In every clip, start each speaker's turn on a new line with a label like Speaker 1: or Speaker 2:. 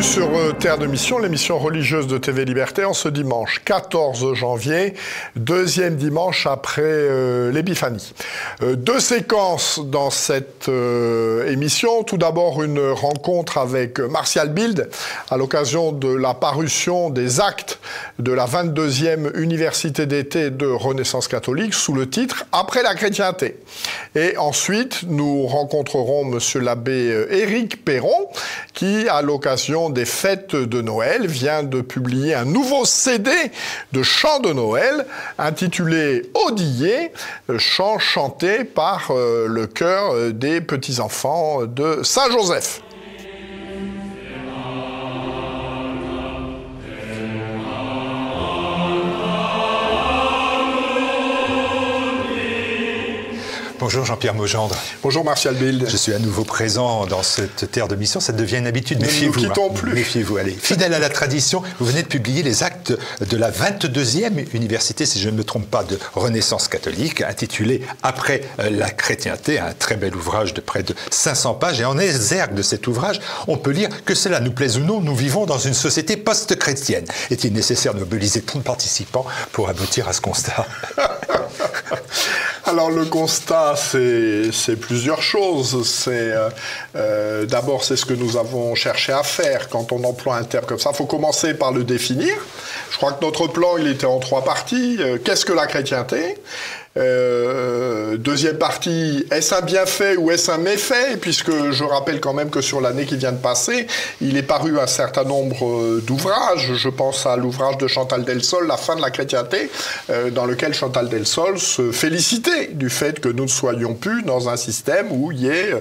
Speaker 1: Bienvenue sur Terre de Mission, l'émission religieuse de TV Liberté, en ce dimanche 14 janvier, deuxième dimanche après l'Épiphanie. Deux séquences dans cette émission. Tout d'abord, une rencontre avec Martial Bild à l'occasion de la parution des actes de la 22e Université d'été de Renaissance catholique sous le titre « Après la chrétienté ». Et ensuite, nous rencontrerons monsieur l'abbé Éric Perron qui, à l'occasion des fêtes de Noël, vient de publier un nouveau CD de chants de Noël intitulé « Odillet », chant chanté par le chœur des petits-enfants de Saint-Joseph.
Speaker 2: Bonjour Jean-Pierre Maugendre.
Speaker 1: Bonjour Martial Bild.
Speaker 2: Je suis à nouveau présent dans cette terre de mission. Ça devient une habitude. Méfiez-vous.
Speaker 1: Ne nous quittons plus.
Speaker 2: Méfiez-vous, allez. Fidèle à la tradition, vous venez de publier les actes de la 22e université, si je ne me trompe pas, de Renaissance catholique, intitulé « Après la chrétienté », un très bel ouvrage de près de 500 pages. Et en exergue de cet ouvrage, on peut lire que cela nous plaise ou non, nous vivons dans une société post-chrétienne. Est-il nécessaire de mobiliser tant de participants pour aboutir à ce constat?
Speaker 1: Alors le constat, c'est plusieurs choses. D'abord, c'est ce que nous avons cherché à faire quand on emploie un terme comme ça. Il faut commencer par le définir. Je crois que notre plan, il était en 3 parties. Qu'est-ce que la chrétienté ? Deuxième partie, est-ce un bienfait ou est-ce un méfait? Puisque je rappelle quand même que sur l'année qui vient de passer, il est paru un certain nombre d'ouvrages. Je pense à l'ouvrage de Chantal Delsol, La fin de la chrétienté, dans lequel Chantal Delsol se félicitait du fait que nous ne soyons plus dans un système où il y ait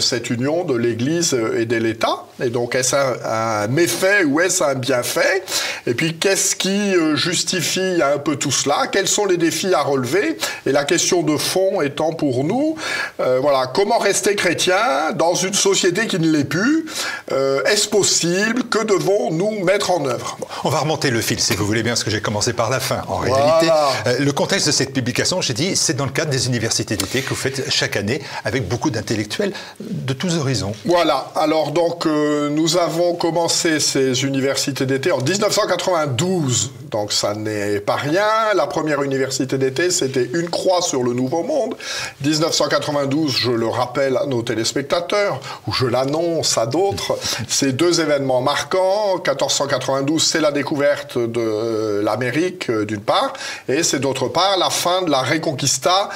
Speaker 1: cette union de l'Église et de l'État. Et donc, est-ce un méfait ou est-ce un bienfait? Et puis, qu'est-ce qui justifie un peu tout cela? Quels sont les défis à relever? Et la question de fond étant pour nous, voilà, comment rester chrétien dans une société qui ne l'est plus? Est-ce possible? Que devons-nous mettre en œuvre?
Speaker 2: On va remonter le fil, si vous voulez bien, parce que j'ai commencé par la fin. En
Speaker 1: voilà.
Speaker 2: Réalité, le contexte de cette publication, j'ai dit, c'est dans le cadre des universités d'été que vous faites chaque année avec beaucoup d'intellectuels de tous horizons.
Speaker 1: Voilà. Alors donc, nous avons commencé ces universités d'été en 1992. Donc ça n'est pas rien. La première université d'été, c'était Une croix sur le Nouveau Monde. 1992, je le rappelle à nos téléspectateurs, ou je l'annonce à d'autres, c'est 2 événements marquants. 1492, c'est la découverte de l'Amérique, d'une part, et c'est d'autre part la fin de la Reconquista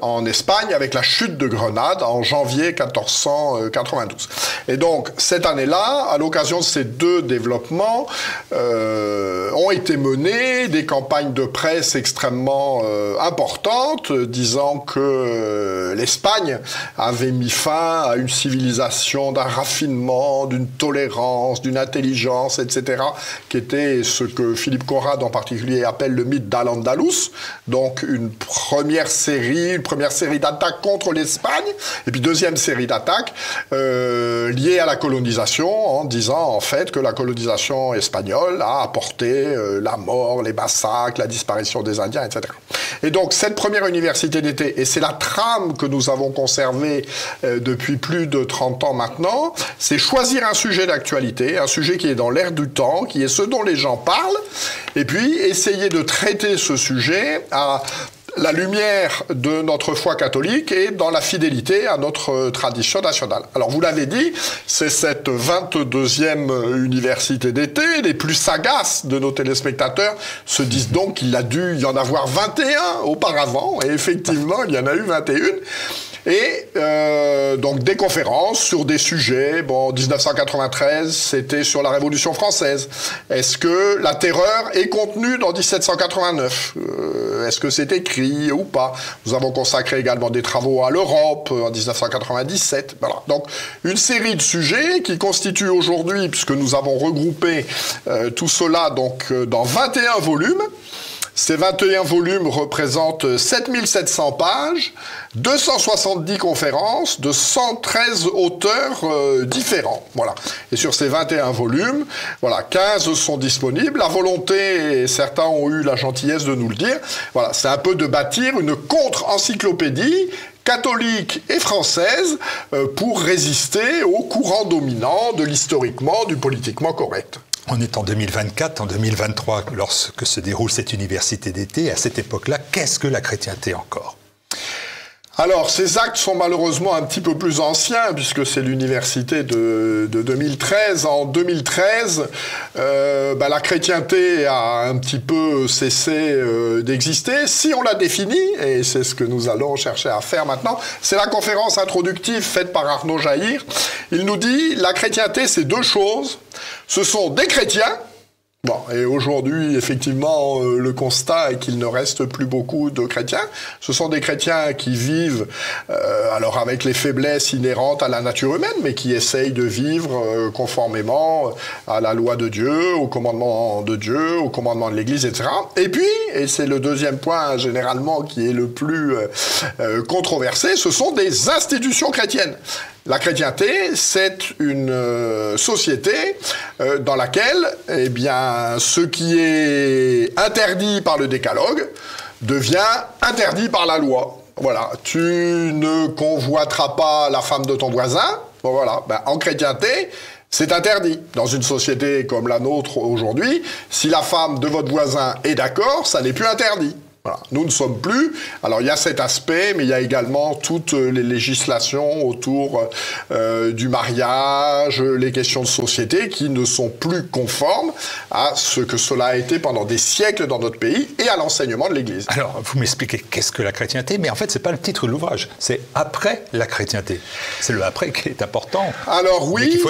Speaker 1: en Espagne avec la chute de Grenade en janvier 1492. Et donc, cette année-là, à l'occasion de ces 2 développements, ont été menées des campagnes de presse extrêmement importante, disant que l'Espagne avait mis fin à une civilisation d'un raffinement, d'une tolérance, d'une intelligence, etc., qui était ce que Philippe Conrad en particulier appelle le mythe d'Al-Andalus, donc une première série d'attaques contre l'Espagne, et puis deuxième série d'attaques liées à la colonisation, en disant en fait que la colonisation espagnole a apporté la mort, les massacres, la disparition des Indiens, etc. Et donc, cette première université d'été, et c'est la trame que nous avons conservée depuis plus de 30 ans maintenant, c'est choisir un sujet d'actualité, un sujet qui est dans l'air du temps, qui est ce dont les gens parlent, et puis essayer de traiter ce sujet à la lumière de notre foi catholique et dans la fidélité à notre tradition nationale. Alors, vous l'avez dit, c'est cette 22e université d'été. Les plus sagaces de nos téléspectateurs se disent donc qu'il a dû y en avoir 21 auparavant. Et effectivement, il y en a eu 21. Et donc des conférences sur des sujets. Bon, en 1993, c'était sur la Révolution française. Est-ce que la terreur est contenue dans 1789 ? Est-ce que c'est écrit ou pas ? Nous avons consacré également des travaux à l'Europe en 1997. Voilà. Donc une série de sujets qui constituent aujourd'hui, puisque nous avons regroupé tout cela donc dans 21 volumes. Ces 21 volumes représentent 7700 pages, 270 conférences de 113 auteurs différents. Voilà. Et sur ces 21 volumes, voilà, 15 sont disponibles. La volonté, et certains ont eu la gentillesse de nous le dire, voilà, c'est un peu de bâtir une contre-encyclopédie catholique et française, pour résister au courant dominant de l'historiquement, du politiquement correct.
Speaker 2: On est en 2024, en 2023, lorsque se déroule cette université d'été. À cette époque-là, qu'est-ce que la chrétienté encore ?
Speaker 1: Alors, ces actes sont malheureusement un petit peu plus anciens, puisque c'est l'université de 2013. En 2013, la chrétienté a un petit peu cessé d'exister. Si on la définit, et c'est ce que nous allons chercher à faire maintenant, c'est la conférence introductive faite par Arnaud Jaïr. Il nous dit, la chrétienté, c'est deux choses. Ce sont des chrétiens. Bon, et aujourd'hui, effectivement, le constat est qu'il ne reste plus beaucoup de chrétiens. Ce sont des chrétiens qui vivent, alors avec les faiblesses inhérentes à la nature humaine, mais qui essayent de vivre conformément à la loi de Dieu, au commandement de Dieu, au commandement de l'Église, etc. Et puis, et c'est le deuxième point généralement qui est le plus controversé, ce sont des institutions chrétiennes. La chrétienté, c'est une société dans laquelle, eh bien, ce qui est interdit par le décalogue devient interdit par la loi. Voilà, tu ne convoiteras pas la femme de ton voisin. Bon, voilà, en chrétienté, c'est interdit. Dans une société comme la nôtre aujourd'hui, si la femme de votre voisin est d'accord, ça n'est plus interdit. Voilà. Nous ne sommes plus. Alors il y a cet aspect, mais il y a également toutes les législations autour du mariage, les questions de société qui ne sont plus conformes à ce que cela a été pendant des siècles dans notre pays et à l'enseignement de l'Église.
Speaker 2: Alors vous m'expliquez qu'est-ce que la chrétienté, mais en fait c'est pas le titre de l'ouvrage, c'est après la chrétienté. C'est le après qui est important.
Speaker 1: Alors oui,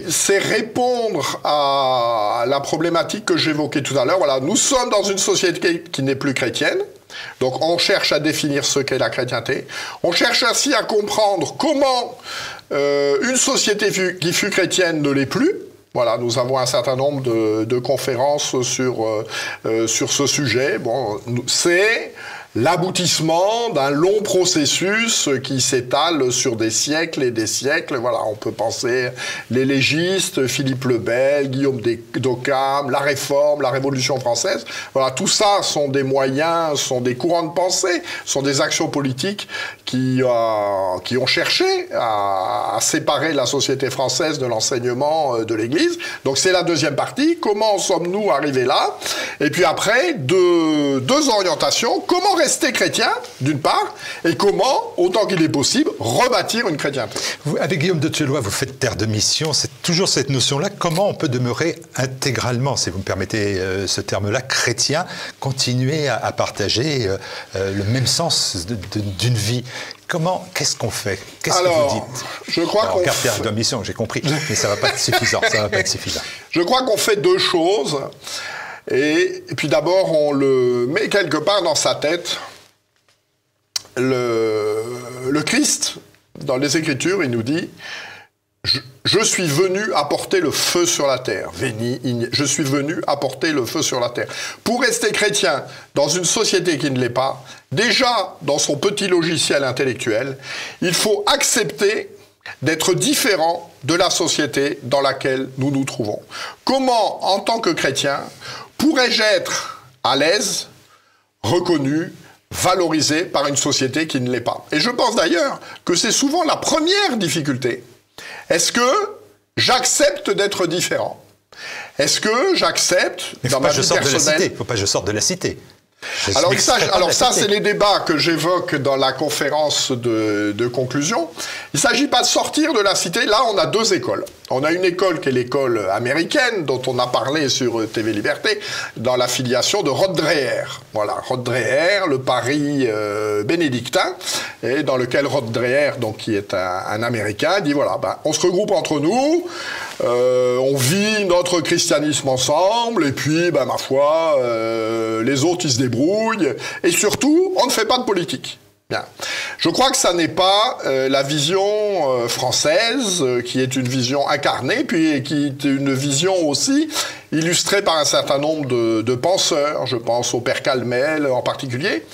Speaker 1: c'est répondre à la problématique que j'évoquais tout à l'heure. Voilà, nous sommes dans une société qui n'est plus chrétienne. Donc on cherche à définir ce qu'est la chrétienté. On cherche ainsi à comprendre comment une société qui fut chrétienne ne l'est plus. Voilà, nous avons un certain nombre de conférences sur ce sujet. Bon, c'est l'aboutissement d'un long processus qui s'étale sur des siècles et des siècles. Voilà, on peut penser les légistes, Philippe le Bel, Guillaume d'Occam, la Réforme, la Révolution française. Voilà, tout ça sont des moyens, sont des courants de pensée, sont des actions politiques qui ont cherché à séparer la société française de l'enseignement de l'Église. Donc c'est la deuxième partie. Comment sommes-nous arrivés là? Et puis après, deux orientations. Comment rester chrétien, d'une part, et comment, autant qu'il est possible, rebâtir une chrétienté.
Speaker 2: Avec Guillaume de Thieulois, vous faites terre de mission, c'est toujours cette notion-là. Comment on peut demeurer intégralement, si vous me permettez ce terme-là, chrétien, continuer à partager le même sens d'une vie? Qu'est-ce qu'on fait? Qu'est-ce que vous dites?
Speaker 1: Je crois qu'on
Speaker 2: fait terre de mission, j'ai compris, mais ça ne va pas être suffisant. Ça va pas être suffisant.
Speaker 1: Je crois qu'on fait deux choses. Et puis d'abord, on le met quelque part dans sa tête. Le Christ, dans les Écritures, il nous dit « Je suis venu apporter le feu sur la terre. Je suis venu apporter le feu sur la terre. » Pour rester chrétien dans une société qui ne l'est pas, déjà dans son petit logiciel intellectuel, il faut accepter d'être différent de la société dans laquelle nous nous trouvons. Comment, en tant que chrétien, pourrais-je être à l'aise, reconnu, valorisé par une société qui ne l'est pas? Et je pense d'ailleurs que c'est souvent la première difficulté. Est-ce que j'accepte d'être différent? Est-ce que j'accepte, dans ma vie personnelle...
Speaker 2: Il ne faut pas que je sorte de la cité.
Speaker 1: Alors ça, c'est les débats que j'évoque dans la conférence de conclusion. Il ne s'agit pas de sortir de la cité. Là, on a deux écoles. On a une école qui est l'école américaine, dont on a parlé sur TV Liberté, dans l'affiliation de Rod Dreher. Voilà, Rod Dreher, le Paris bénédictin, et dans lequel Rod Dreher, donc, qui est un Américain, dit voilà, on se regroupe entre nous, on vit notre christianisme ensemble, et puis, ma foi, les autres, ils se débrouillent, et surtout, on ne fait pas de politique. Bien. Je crois que ça n'est pas la vision française, qui est une vision incarnée, puis qui est une vision aussi illustrée par un certain nombre de penseurs. Je pense au Père Calmel en particulier.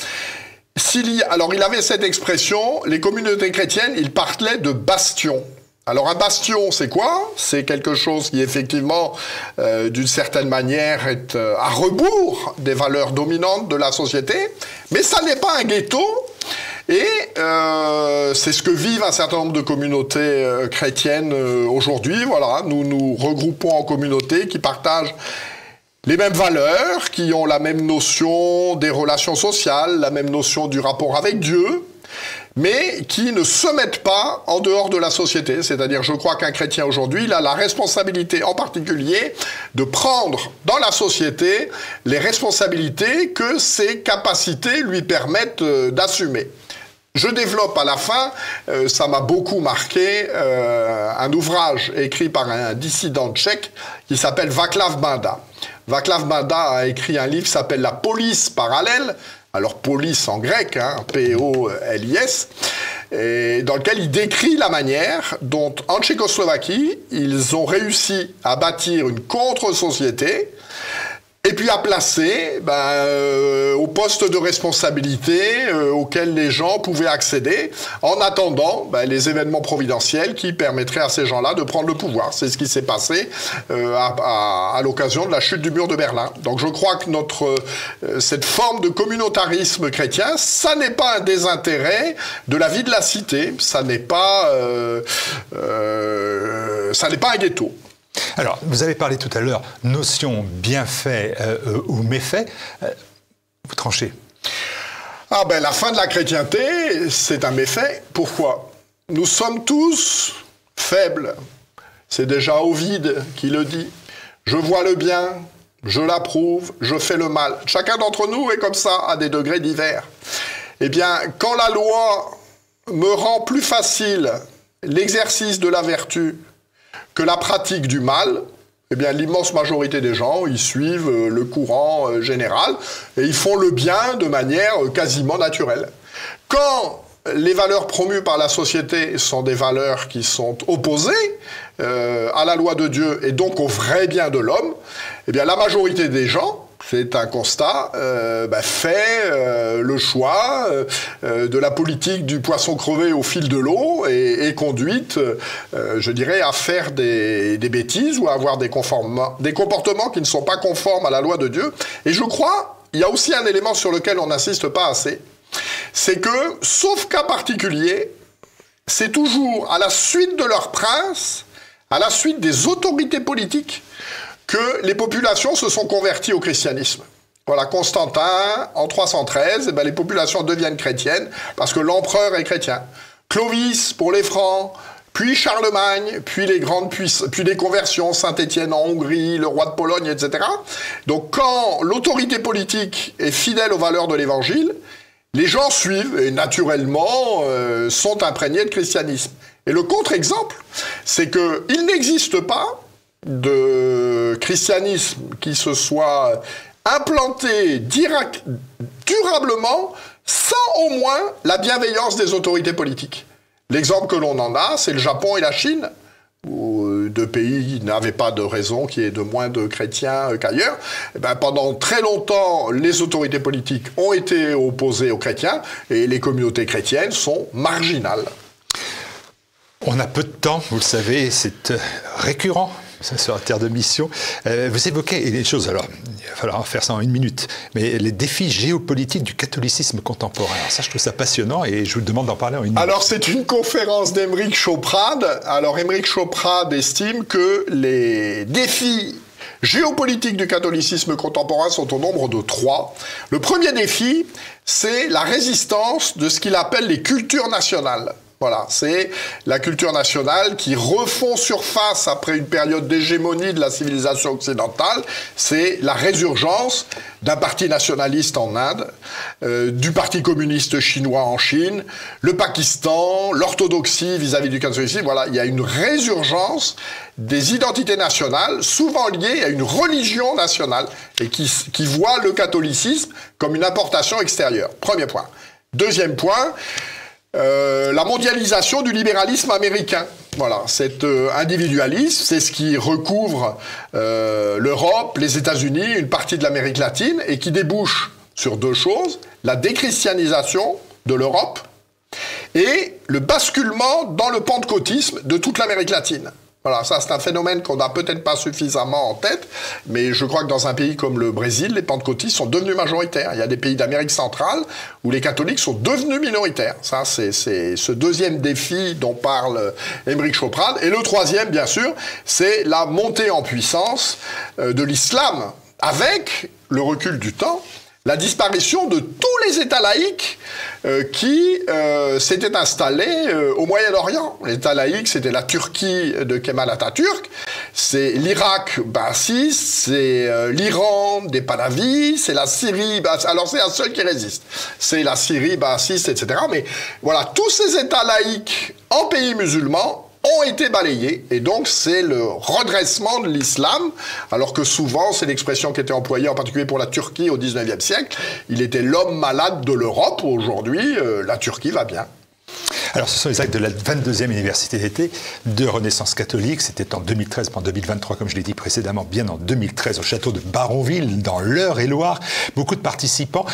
Speaker 1: Alors il avait cette expression, les communautés chrétiennes, ils parlaient de bastions. Alors un bastion, c'est quoi? C'est quelque chose qui effectivement, d'une certaine manière, est à rebours des valeurs dominantes de la société, mais ça n'est pas un ghetto, Et c'est ce que vivent un certain nombre de communautés chrétiennes aujourd'hui. Voilà, nous nous regroupons en communautés qui partagent les mêmes valeurs, qui ont la même notion des relations sociales, la même notion du rapport avec Dieu, mais qui ne se mettent pas en dehors de la société. C'est-à-dire, je crois qu'un chrétien aujourd'hui, il a la responsabilité en particulier de prendre dans la société les responsabilités que ses capacités lui permettent d'assumer. Je développe à la fin, ça m'a beaucoup marqué, un ouvrage écrit par un dissident tchèque qui s'appelle Václav Benda. Václav Benda a écrit un livre qui s'appelle La police parallèle, alors police en grec, hein, P-O-L-I-S, et dans lequel il décrit la manière dont en Tchécoslovaquie, ils ont réussi à bâtir une contre-société et puis à placer au poste de responsabilité auquel les gens pouvaient accéder en attendant les événements providentiels qui permettraient à ces gens-là de prendre le pouvoir. C'est ce qui s'est passé à l'occasion de la chute du mur de Berlin. Donc je crois que cette forme de communautarisme chrétien, ça n'est pas un désintérêt de la vie de la cité, ça n'est pas un ghetto.
Speaker 2: Alors, vous avez parlé tout à l'heure, notion bienfait ou méfait. Vous tranchez.
Speaker 1: La fin de la chrétienté, c'est un méfait. Pourquoi? Nous sommes tous faibles. C'est déjà Ovide qui le dit. Je vois le bien, je l'approuve, je fais le mal. Chacun d'entre nous est comme ça, à des degrés divers. Eh bien, quand la loi me rend plus facile l'exercice de la vertu que la pratique du mal, eh bien, l'immense majorité des gens, ils suivent le courant général et ils font le bien de manière quasiment naturelle. Quand les valeurs promues par la société sont des valeurs qui sont opposées à la loi de Dieu et donc au vrai bien de l'homme, eh bien, la majorité des gens, c'est un constat, fait le choix de la politique du poisson crevé au fil de l'eau et conduite, je dirais, à faire des bêtises ou à avoir des comportements qui ne sont pas conformes à la loi de Dieu. Et je crois, il y a aussi un élément sur lequel on n'insiste pas assez, c'est que, sauf cas particulier, c'est toujours à la suite de leur prince, à la suite des autorités politiques, que les populations se sont converties au christianisme. Voilà, Constantin, en 313, les populations deviennent chrétiennes parce que l'empereur est chrétien. Clovis pour les Francs, puis Charlemagne, puis puis des conversions, Saint-Étienne en Hongrie, le roi de Pologne, etc. Donc quand l'autorité politique est fidèle aux valeurs de l'Évangile, les gens suivent et naturellement sont imprégnés de christianisme. Et le contre-exemple, c'est qu'il n'existe pas de christianisme qui se soit implanté durablement sans au moins la bienveillance des autorités politiques. L'exemple que l'on en a, c'est le Japon et la Chine, où deux pays qui n'avaient pas de raison qu'il y ait de moins de chrétiens qu'ailleurs. Pendant très longtemps, les autorités politiques ont été opposées aux chrétiens et les communautés chrétiennes sont marginales.
Speaker 2: On a peu de temps, vous le savez, c'est récurrent. Ça sur la terre de mission. Vous évoquez des choses, alors il va falloir faire ça en 1 minute, mais les défis géopolitiques du catholicisme contemporain. Alors ça, je trouve ça passionnant et je vous demande d'en parler en 1 minute.
Speaker 1: Alors c'est une conférence d'Émeric Choprade. Alors Émeric Choprade estime que les défis géopolitiques du catholicisme contemporain sont au nombre de 3. Le premier défi, c'est la résistance de ce qu'il appelle les cultures nationales. Voilà, c'est la culture nationale qui refond surface après une période d'hégémonie de la civilisation occidentale. C'est la résurgence d'un parti nationaliste en Inde, du parti communiste chinois en Chine, le Pakistan, l'orthodoxie vis-à-vis du catholicisme. Voilà, il y a une résurgence des identités nationales, souvent liées à une religion nationale, et qui voit le catholicisme comme une importation extérieure. Premier point. Deuxième point, la mondialisation du libéralisme américain. Voilà, cet individualisme, c'est ce qui recouvre l'Europe, les États-Unis, une partie de l'Amérique latine, et qui débouche sur 2 choses, la déchristianisation de l'Europe et le basculement dans le pentecôtisme de toute l'Amérique latine. Voilà, ça c'est un phénomène qu'on n'a peut-être pas suffisamment en tête, mais je crois que dans un pays comme le Brésil, les pentecôtistes sont devenus majoritaires. Il y a des pays d'Amérique centrale où les catholiques sont devenus minoritaires. Ça, c'est ce deuxième défi dont parle Émeric Chauprade. Et le troisième, bien sûr, c'est la montée en puissance de l'islam, avec le recul du temps, la disparition de tous les États laïques qui s'étaient installés au Moyen-Orient. L'État laïque, c'était la Turquie de Kemal Atatürk, c'est l'Irak baathiste, c'est l'Iran des Pahlavis, c'est la Syrie, alors c'est un seul qui résiste, c'est la Syrie baathiste, etc. Mais voilà, tous ces États laïques en pays musulmans ont été balayés, et donc c'est le redressement de l'islam, alors que souvent, c'est l'expression qui était employée en particulier pour la Turquie au 19e siècle, il était l'homme malade de l'Europe. Aujourd'hui, la Turquie va bien.
Speaker 2: Alors, ce sont les actes de la 22e université d'été de Renaissance catholique. C'était en 2013, pas en 2023, comme je l'ai dit précédemment, bien en 2013, au château de Baronville, dans l'Eure-et-Loire. Beaucoup de participants.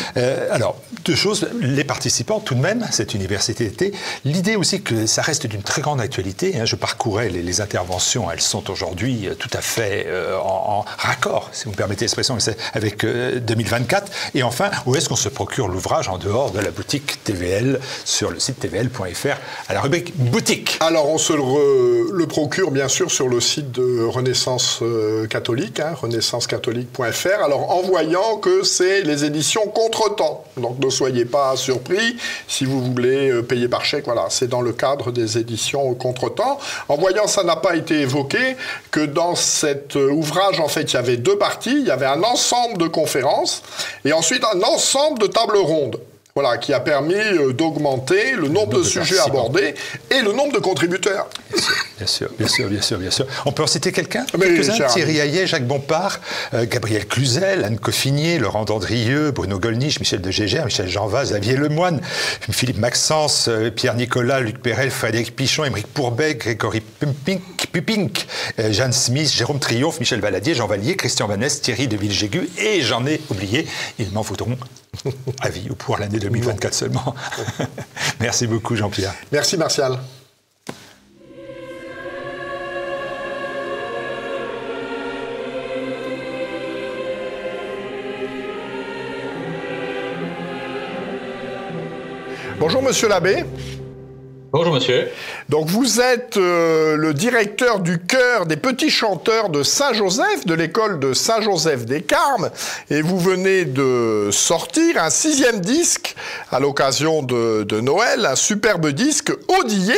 Speaker 2: Alors, deux choses. Les participants, tout de même, cette université d'été. L'idée aussi que ça reste d'une très grande actualité. Je parcourais les interventions. Elles sont aujourd'hui tout à fait en raccord, si vous me permettez l'expression, avec 2024. Et enfin, où est-ce qu'on se procure l'ouvrage en dehors de la boutique TVL, sur le site tvl.fr, à la rubrique boutique?
Speaker 1: Alors, on se le procure, bien sûr, sur le site de Renaissance catholique, renaissancecatholique.fr, alors en voyant que c'est les éditions Contretemps. Donc, ne soyez pas surpris si vous voulez payer par chèque. Voilà, c'est dans le cadre des éditions Contretemps. En voyant, ça n'a pas été évoqué, que dans cet ouvrage, en fait, il y avait deux parties. Il y avait un ensemble de conférences et ensuite un ensemble de tables rondes. Voilà, qui a permis d'augmenter le nombre de sujets abordés et le nombre de contributeurs.
Speaker 2: Bien sûr. On peut en citer quelques-uns. Thierry Hayet, Jacques Bompard, Gabriel Cluzel, Anne Coffinier, Laurent Dandrieux, Bruno Gollnisch, Michel de Gégère, Michel Jeanvaz, Xavier Lemoine, Philippe Maxence, Pierre Nicolas, Luc Perel, Frédéric Pichon, Émeric Pourbet, Grégory Pupink, Jeanne Smith, Jérôme Triomphe, Michel Valadier, Jean Vallier, Christian Vanesse, Thierry de Villegégu, et j'en ai oublié, ils m'en faudront à vie ou pour l'année 2024 seulement. Merci beaucoup, Jean-Pierre.
Speaker 1: Merci, Martial. Bonjour, monsieur l'abbé.
Speaker 3: Bonjour monsieur.
Speaker 1: Donc vous êtes le directeur du chœur des petits chanteurs de Saint-Joseph, de l'école de Saint-Joseph des Carmes, et vous venez de sortir un 6e disque à l'occasion de Noël, un superbe disque Odillé.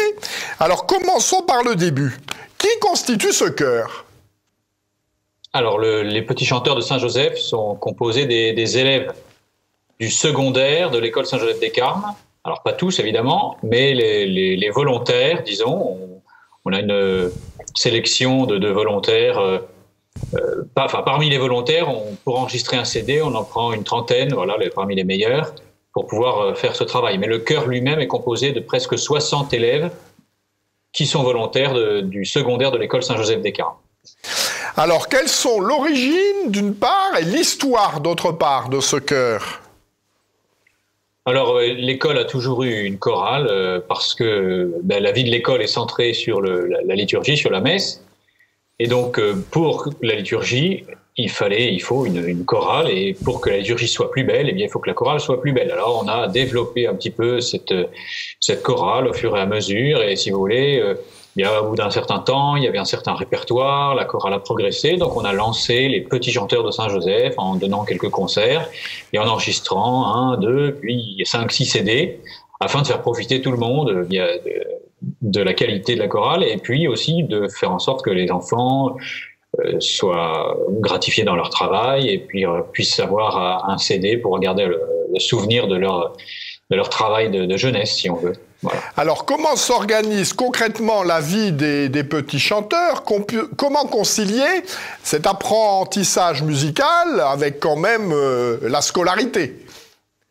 Speaker 1: Alors commençons par le début. Qui constitue ce chœur?
Speaker 3: Alors les petits chanteurs de Saint-Joseph sont composés des élèves du secondaire de l'école Saint-Joseph des Carmes. Alors pas tous évidemment, mais les volontaires, disons, on a une sélection de volontaires. Parmi les volontaires, pour enregistrer un CD, on en prend une trentaine, voilà, parmi les meilleurs, pour pouvoir faire ce travail. Mais le chœur lui-même est composé de presque 60 élèves qui sont volontaires du secondaire de l'école Saint-Joseph des Carmes.
Speaker 1: Alors, quelles sont l'origine d'une part et l'histoire d'autre part de ce chœur ?
Speaker 3: Alors, l'école a toujours eu une chorale parce que la vie de l'école est centrée sur la liturgie, sur la messe. Et donc, pour la liturgie, il faut une chorale. Et pour que la liturgie soit plus belle, eh bien, il faut que la chorale soit plus belle. Alors, on a développé un petit peu cette chorale au fur et à mesure. Et si vous voulez, au bout d'un certain temps, il y avait un certain répertoire, la chorale a progressé, donc on a lancé les petits chanteurs de Saint-Joseph en donnant quelques concerts et en enregistrant 1, 2, puis 5, 6 CD afin de faire profiter tout le monde de la qualité de la chorale et puis aussi de faire en sorte que les enfants soient gratifiés dans leur travail et puis puissent avoir un CD pour garder le souvenir de leur travail de jeunesse, si on veut. Voilà.
Speaker 1: Alors, comment s'organise concrètement la vie des petits chanteurs? Comment concilier cet apprentissage musical avec quand même la scolarité?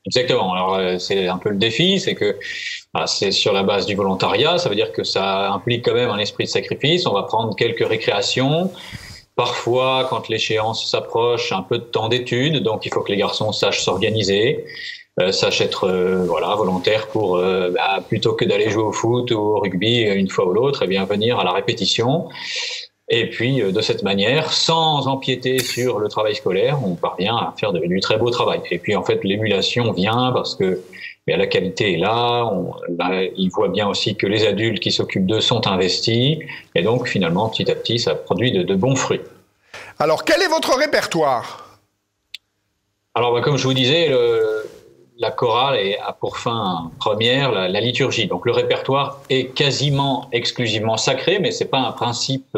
Speaker 3: Exactement. Alors, c'est un peu le défi, c'est que c'est sur la base du volontariat, ça veut dire que ça implique quand même un esprit de sacrifice. On va prendre quelques récréations. Parfois, quand l'échéance s'approche, un peu de temps d'études, donc il faut que les garçons sachent s'organiser. Sachent être volontaires pour plutôt que d'aller jouer au foot ou au rugby une fois ou l'autre, et bien venir à la répétition. Et puis, de cette manière, sans empiéter sur le travail scolaire, on parvient à faire du très beau travail. Et puis, en fait, l'émulation vient parce que la qualité est là. Ils voient bien aussi que les adultes qui s'occupent d'eux sont investis. Et donc, finalement, petit à petit, ça produit de bons fruits.
Speaker 1: Alors, quel est votre répertoire?
Speaker 3: Alors, comme je vous disais, la chorale a pour fin première la liturgie. Donc, le répertoire est quasiment exclusivement sacré, mais c'est pas un principe...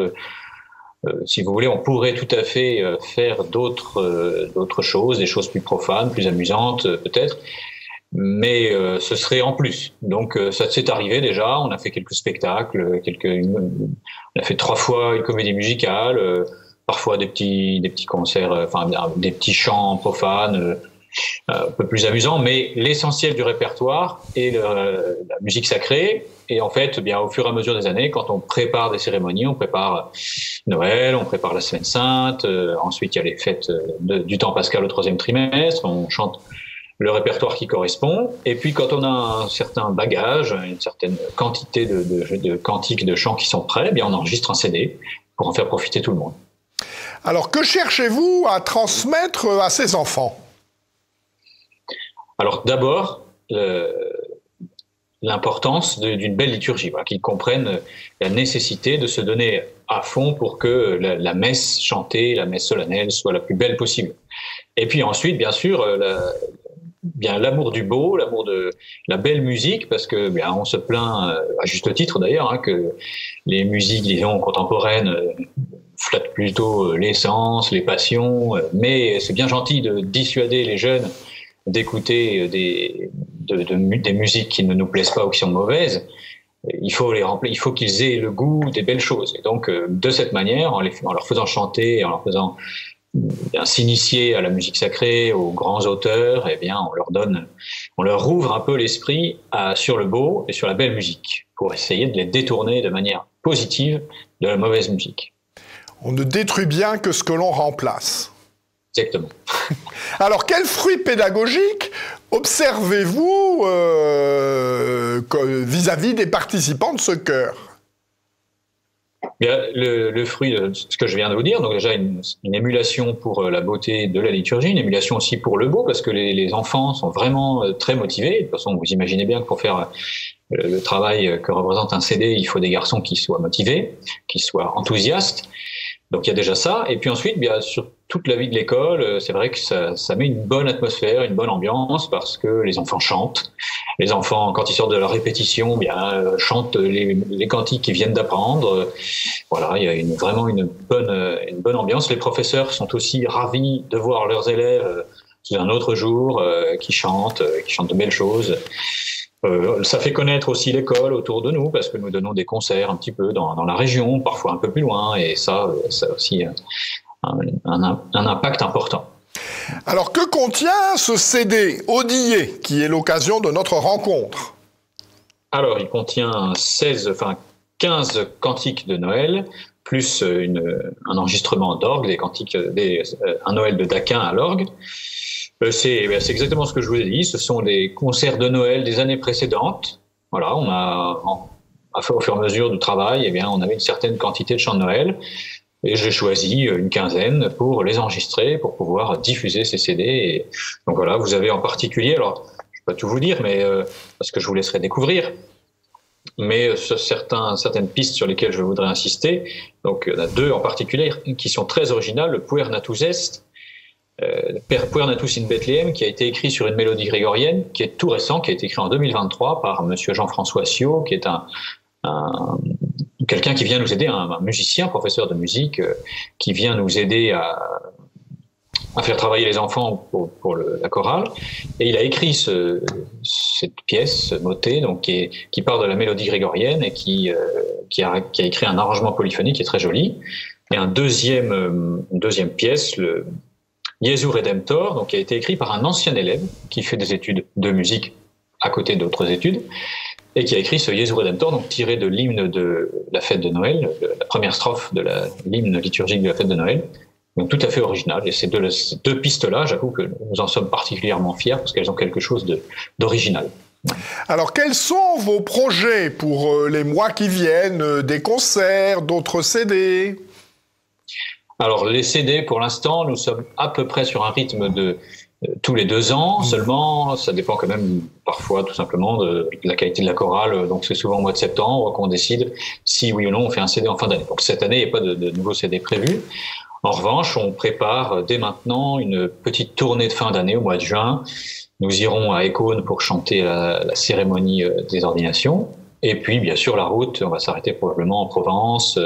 Speaker 3: si vous voulez, on pourrait tout à fait faire d'autres choses, des choses plus profanes, plus amusantes peut-être, mais ce serait en plus. Donc ça s'est arrivé déjà, on a fait quelques spectacles, on a fait 3 fois une comédie musicale, parfois des petits concerts, enfin des petits chants profanes, un peu plus amusants, mais l'essentiel du répertoire est la musique sacrée. Et en fait, bien au fur et à mesure des années, quand on prépare des cérémonies, on prépare Noël, on prépare la Semaine Sainte, ensuite il y a les fêtes du temps pascal au 3e trimestre, on chante le répertoire qui correspond. Et puis quand on a un certain bagage, une certaine quantité de cantiques, de chants qui sont prêts, bien on enregistre un CD pour en faire profiter tout le monde.
Speaker 1: Alors que cherchez-vous à transmettre à ces enfants?
Speaker 3: Alors d'abord, l'importance d'une belle liturgie, voilà, qu'ils comprennent la nécessité de se donner à fond pour que la messe chantée, la messe solennelle soit la plus belle possible. Et puis ensuite, bien sûr, l'amour du beau, l'amour de la belle musique, parce que on se plaint, à juste titre d'ailleurs, que les musiques, disons, contemporaines flattent plutôt l'essence, les passions, mais c'est bien gentil de dissuader les jeunes d'écouter des musiques qui ne nous plaisent pas ou qui sont mauvaises. Il faut qu'ils aient le goût des belles choses. Et donc, de cette manière, en leur faisant chanter, en leur faisant s'initier à la musique sacrée, aux grands auteurs, eh bien, on leur ouvre un peu l'esprit sur le beau et sur la belle musique, pour essayer de les détourner de manière positive de la mauvaise musique.
Speaker 1: On ne détruit bien que ce que l'on remplace.
Speaker 3: Exactement.
Speaker 1: Alors, quels fruits pédagogiques observez-vous vis-à-vis des participants de ce chœur?
Speaker 3: Bien, le fruit de ce que je viens de vous dire, donc déjà une émulation pour la beauté de la liturgie, une émulation aussi pour le beau, parce que les enfants sont vraiment très motivés. De toute façon, vous imaginez bien que pour faire le travail que représente un CD, il faut des garçons qui soient motivés, qui soient enthousiastes. Donc il y a déjà ça. Et puis ensuite, bien, sur toute la vie de l'école, c'est vrai que ça met une bonne atmosphère, une bonne ambiance, parce que les enfants chantent. Les enfants, quand ils sortent de leur répétition, bien chantent les cantiques qu'ils viennent d'apprendre. Voilà, il y a vraiment une bonne ambiance. Les professeurs sont aussi ravis de voir leurs élèves sous un autre jour qui chantent de belles choses. Ça fait connaître aussi l'école autour de nous, parce que nous donnons des concerts un petit peu dans la région, parfois un peu plus loin, et ça a aussi un impact important.
Speaker 1: Alors, que contient ce CD Odillé, qui est l'occasion de notre rencontre?
Speaker 3: Alors, il contient 15 cantiques de Noël, plus un enregistrement d'orgue, un Noël de Daquin à l'orgue. C'est exactement ce que je vous ai dit. Ce sont des concerts de Noël des années précédentes. Voilà, on a fait au fur et à mesure du travail, on avait une certaine quantité de chants de Noël, et j'ai choisi une quinzaine pour les enregistrer, pour pouvoir diffuser ces CD. Et donc voilà, vous avez en particulier, alors je ne vais pas tout vous dire, mais parce que je vous laisserai découvrir, mais sur certaines pistes sur lesquelles je voudrais insister. Donc il y en a 2 en particulier qui sont très originales. Le Puer Natus Est, Puer Natus in Bethléem, qui a été écrit sur une mélodie grégorienne, qui est tout récent, qui a été écrit en 2023 par monsieur Jean-François Siot, qui est quelqu'un qui vient nous aider, un musicien, professeur de musique, qui vient nous aider à faire travailler les enfants pour la chorale. Et il a écrit cette pièce, ce motet, donc qui part de la mélodie grégorienne, et qui a écrit un arrangement polyphonique qui est très joli. Et une deuxième pièce, le Jesu Redemptor, donc qui a été écrit par un ancien élève qui fait des études de musique à côté d'autres études, et qui a écrit ce Jesu Redemptor, donc tiré de l'hymne de la fête de Noël, la première strophe de l'hymne liturgique de la fête de Noël. Donc tout à fait original. Et ces deux pistes-là, j'avoue que nous en sommes particulièrement fiers, parce qu'elles ont quelque chose d'original.
Speaker 1: Alors, quels sont vos projets pour les mois qui viennent? Des concerts, d'autres CD?
Speaker 3: Alors, les CD, pour l'instant, nous sommes à peu près sur un rythme de tous les 2 ans. Seulement, ça dépend quand même parfois tout simplement de la qualité de la chorale. Donc, c'est souvent au mois de septembre qu'on décide si oui ou non on fait un CD en fin d'année. Donc, cette année, il n'y a pas de nouveau CD prévu. En revanche, on prépare dès maintenant une petite tournée de fin d'année au mois de juin. Nous irons à Écône pour chanter la cérémonie des ordinations. Et puis, bien sûr, la route, on va s'arrêter probablement en Provence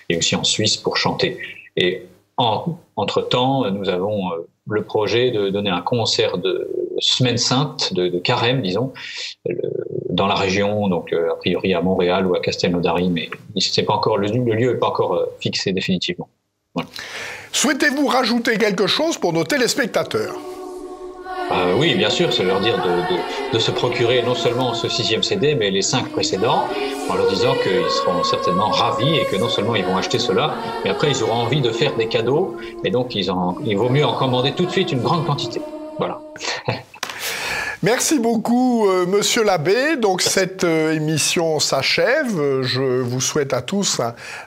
Speaker 3: et aussi en Suisse pour chanter. Et entre-temps, nous avons le projet de donner un concert de Semaine Sainte, de carême, disons, dans la région, donc a priori à Montréal ou à Castelnaudary, mais c'est pas encore, le lieu n'est pas encore fixé définitivement. Voilà.
Speaker 1: Souhaitez-vous rajouter quelque chose pour nos téléspectateurs ?
Speaker 3: Oui, bien sûr, c'est leur dire de se procurer non seulement ce 6e CD, mais les 5 précédents, en leur disant qu'ils seront certainement ravis et que non seulement ils vont acheter cela, mais après ils auront envie de faire des cadeaux, et donc il vaut mieux en commander tout de suite une grande quantité. Voilà.
Speaker 1: Merci beaucoup, Monsieur l'abbé. Donc cette émission s'achève. Je vous souhaite à tous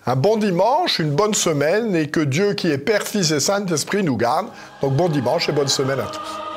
Speaker 1: un bon dimanche, une bonne semaine, et que Dieu qui est Père, Fils et Saint-Esprit nous garde. Donc bon dimanche et bonne semaine à tous.